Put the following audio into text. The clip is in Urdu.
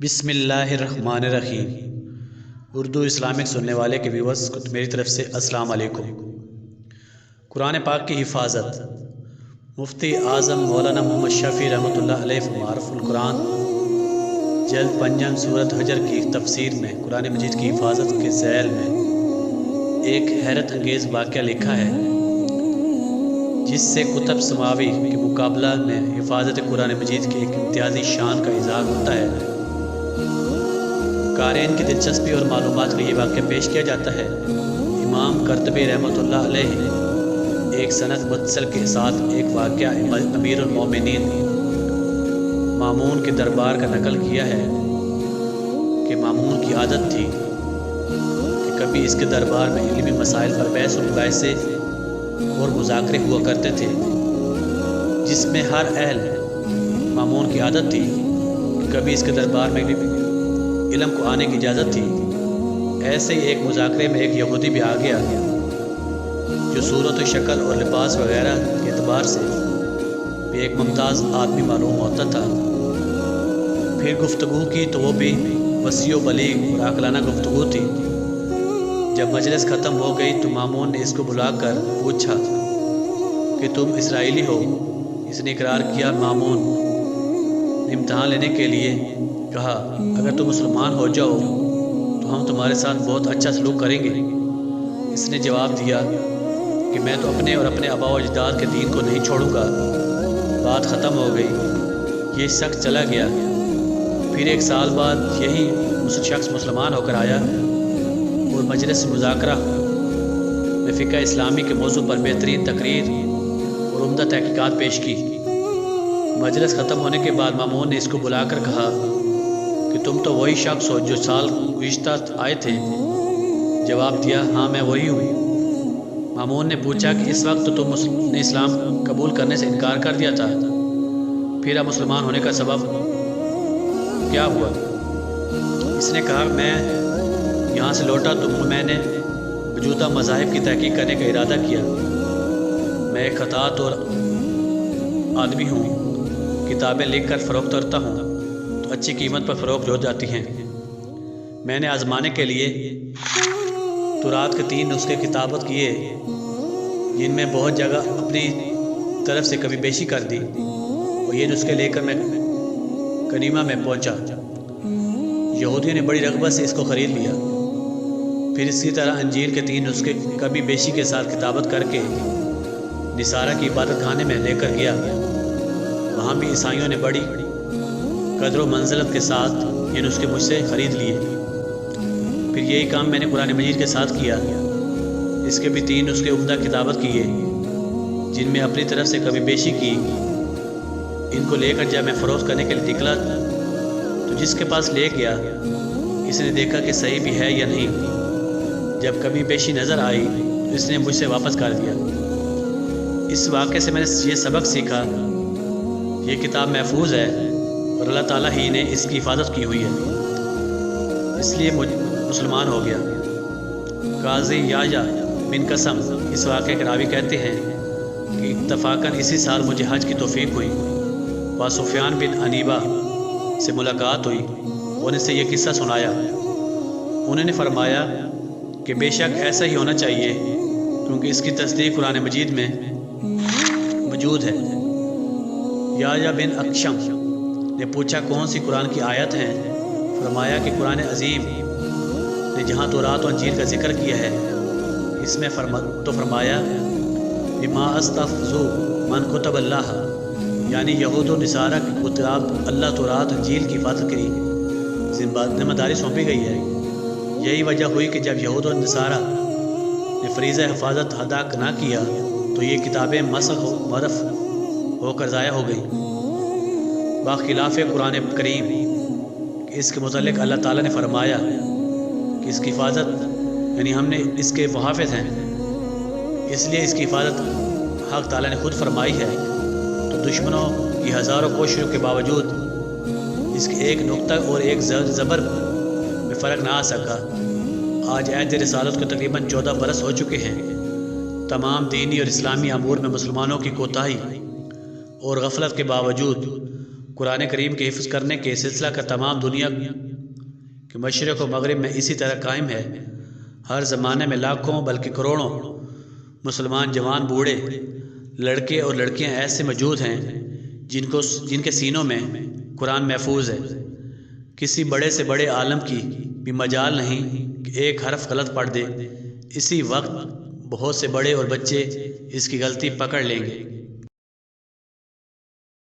بسم اللہ الرحمن الرحیم۔ اردو اسلامک سننے والے کے ویورز کو میری طرف سے السلام علیکم۔ قرآن پاک کی حفاظت۔ مفتی اعظم مولانا محمد شفیع رحمۃ اللہ علیہ معرف القرآن جلد پنجم سورۃ حجر کی تفسیر میں قرآن مجید کی حفاظت کے ذیل میں ایک حیرت انگیز واقعہ لکھا ہے جس سے کتب سماوی کے مقابلہ میں حفاظت قرآن مجید کی ایک امتیازی شان کا اظہار ہوتا ہے۔ قارئین کی دلچسپی اور معلومات کے یہ واقعہ پیش کیا جاتا ہے۔ امام قرطبی رحمۃ اللہ علیہ ایک سند متصل کے ساتھ ایک واقعہ امیر المومنین مامون کے دربار کا نقل کیا ہے کہ مامون کی عادت تھی کہ کبھی اس کے دربار میں علمی مسائل پر بحث و مباحثے اور مذاکرے ہوا کرتے تھے، جس میں ہر اہل مامون کی عادت تھی کہ کبھی اس کے دربار میں علم کو آنے کی اجازت تھی۔ ایسے ہی ایک مذاکرے میں ایک یہودی بھی آ گیا جو صورت و شکل اور لباس وغیرہ کے اعتبار سے بھی ایک ممتاز آدمی معلوم ہوتا تھا۔ پھر گفتگو کی تو وہ بھی وسیع و بلیغ اور عاقلانہ گفتگو تھی۔ جب مجلس ختم ہو گئی تو مامون نے اس کو بلا کر پوچھا کہ تم اسرائیلی ہو؟ اس نے اقرار کیا۔ مامون نے امتحان لینے کے لیے کہا اگر تم مسلمان ہو جاؤ تو ہم تمہارے ساتھ بہت اچھا سلوک کریں گے۔ اس نے جواب دیا کہ میں تو اپنے اور اپنے آباء و اجداد کے دین کو نہیں چھوڑوں گا۔ بات ختم ہو گئی، یہ شخص چلا گیا۔ پھر ایک سال بعد یہی شخص مسلمان ہو کر آیا اور مجلس مذاکرہ میں فقہ اسلامی کے موضوع پر بہترین تقریر اور عمدہ تحقیقات پیش کی۔ مجلس ختم ہونے کے بعد مامون نے اس کو بلا کر کہا کہ تم تو وہی شخص ہو جو سال گزشتہ آئے تھے؟ جواب دیا ہاں میں وہی ہوں۔ مامون نے پوچھا کہ اس وقت تو تم نے اسلام قبول کرنے سے انکار کر دیا تھا، پھر اب مسلمان ہونے کا سبب کیا ہوا؟ اس نے کہا میں یہاں سے لوٹا تو میں نے موجودہ مذاہب کی تحقیق کرنے کا ارادہ کیا۔ میں ایک خطاط اور آدمی ہوں، کتابیں لکھ کر فروخت کرتا ہوں تو اچھی قیمت پر فروخت ہو جاتی ہیں۔ میں نے آزمانے کے لیے تورات کے 3 نسخے کتابت کیے جن میں بہت جگہ اپنی طرف سے کمی بیشی کر دی، اور یہ نسخے لے کر میں کنیمہ میں پہنچا۔ یہودیوں نے بڑی رغبت سے اس کو خرید لیا۔ پھر اسی طرح انجیل کے 3 نسخے کمی بیشی کے ساتھ کتابت کر کے نصارہ کی عبادت خانے میں لے کر گیا۔ وہاں بھی عیسائیوں نے بڑی قدر و منزلت کے ساتھ یہ نسخے مجھ سے خرید لیے۔ پھر یہی کام میں نے قرآن مجید کے ساتھ کیا۔ اس کے بھی 3 نسخے عمدہ کتابت کیے جن میں اپنی طرف سے کمی بیشی کی۔ ان کو لے کر جب میں فروخت کرنے کے لیے نکلا تو جس کے پاس لے گیا اس نے دیکھا کہ صحیح بھی ہے یا نہیں۔ جب کمی بیشی نظر آئی تو اس نے مجھ سے واپس کر دیا۔ اس واقعے سے میں نے یہ سبق سیکھا، یہ کتاب محفوظ ہے اور اللہ تعالیٰ ہی نے اس کی حفاظت کی ہوئی ہے، اس لیے مسلمان ہو گیا۔ قاضی یحییٰ بن قسم اس واقعے کے راوی کہتے ہیں کہ اتفاقاً اسی سال مجھے حج کی توفیق ہوئی۔ سفیان بن انیبہ سے ملاقات ہوئی، انہیں سے یہ قصہ سنایا۔ انہوں نے فرمایا کہ بے شک ایسا ہی ہونا چاہیے کیونکہ اس کی تصدیق قرآن مجید میں موجود ہے۔ یحییٰ بن اکشم نے پوچھا کون سی قرآن کی آیت ہیں؟ فرمایا کہ قرآن عظیم نے جہاں تورات و انجیل کا ذکر کیا ہے اس میں فرمایا بما استحفظوا من کتب اللہ، یعنی یہود و نصارہ کی کتاب اللہ تورات انجیل کی حفاظت کی ذمہ داری سونپی گئی ہے۔ یہی وجہ ہوئی کہ جب یہود و نصارہ نے فریضہ حفاظت ادا نہ کیا تو یہ کتابیں مسخ و محرف ہو کر ضائع ہو گئیں، باخلاف قرآن کریم۔ اس کے متعلق اللہ تعالیٰ نے فرمایا کہ اس کی حفاظت یعنی ہم نے اس کے محافظ ہیں، اس لیے اس کی حفاظت حق تعالیٰ نے خود فرمائی ہے۔ تو دشمنوں کی ہزاروں کوششوں کے باوجود اس کے ایک نقطہ اور ایک زبر میں فرق نہ آ سکا۔ آج عہد رسالت کو تقریباً 14 برس ہو چکے ہیں۔ تمام دینی اور اسلامی امور میں مسلمانوں کی کوتاہی اور غفلت کے باوجود قرآن کریم کے حفظ کرنے کے سلسلہ کا تمام دنیا کے مشرق و مغرب میں اسی طرح قائم ہے۔ ہر زمانے میں لاکھوں بلکہ کروڑوں مسلمان جوان بوڑھے لڑکے اور لڑکیاں ایسے موجود ہیں جن کے سینوں میں قرآن محفوظ ہے۔ کسی بڑے سے بڑے عالم کی بھی مجال نہیں کہ ایک حرف غلط پڑھ دے، اسی وقت بہت سے بڑے اور بچے اس کی غلطی پکڑ لیں گے۔